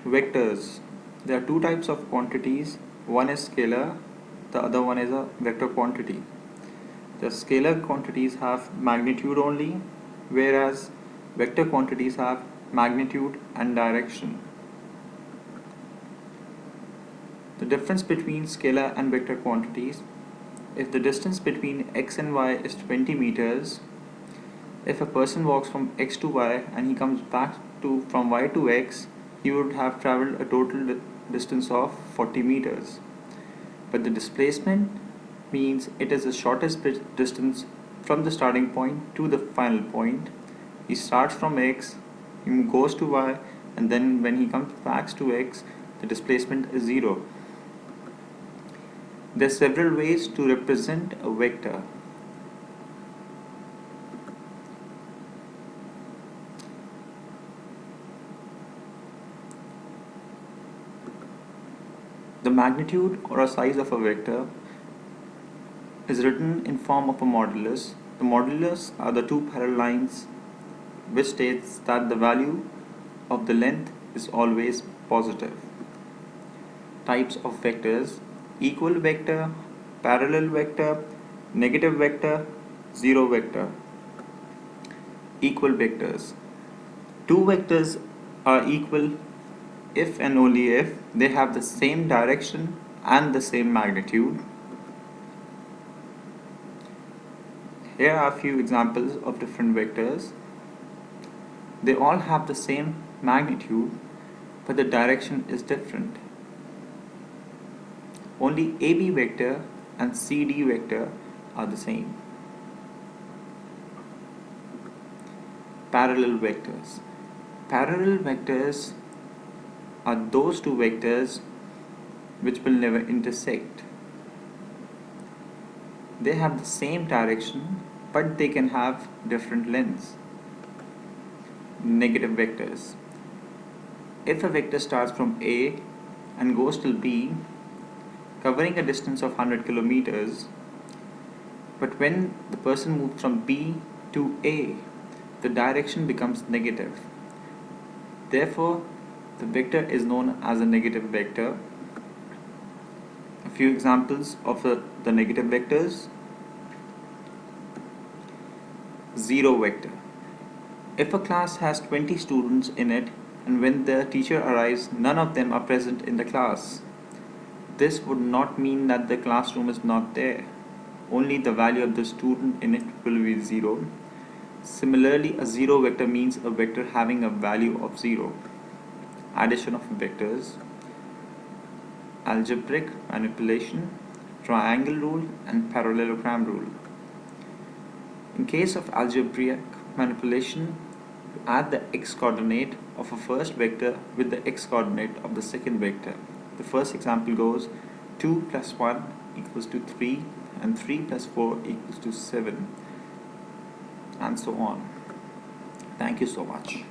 Vectors. There are two types of quantities. One is scalar, the other one is a vector quantity. The scalar quantities have magnitude only, whereas vector quantities have magnitude and direction. The difference between scalar and vector quantities: if the distance between x and y is 20 meters, if a person walks from x to y and he comes back from y to x, he would have traveled a total distance of 40 meters. But the displacement means it is the shortest distance from the starting point to the final point. He starts from x, he goes to y, and then when he comes back to x, the displacement is 0. There are several ways to represent a vector. The magnitude or a size of a vector is written in form of a modulus. The modulus are the two parallel lines which states that the value of the length is always positive. Types of vectors: equal vector, parallel vector, negative vector, zero vector. Equal vectors. Two vectors are equal if and only if they have the same direction and the same magnitude. Here are a few examples of different vectors. They all have the same magnitude, but the direction is different. Only AB vector and CD vector are the same. Parallel vectors. Parallel vectors are those two vectors which will never intersect. They have the same direction, but they can have different lengths. Negative vectors. If a vector starts from A and goes till B, covering a distance of 100 kilometers, but when the person moves from B to A, the direction becomes negative. Therefore, the vector is known as a negative vector. A few examples of the negative vectors. Zero vector. If a class has 20 students in it and when the teacher arrives, none of them are present in the class, this would not mean that the classroom is not there. Only the value of the student in it will be 0. Similarly, a zero vector means a vector having a value of 0. Addition of vectors, algebraic manipulation, triangle rule, and parallelogram rule. In case of algebraic manipulation, you add the x coordinate of a first vector with the x coordinate of the second vector. The first example goes 2 plus 1 equals to 3 and 3 plus 4 equals to 7, and so on. Thank you so much.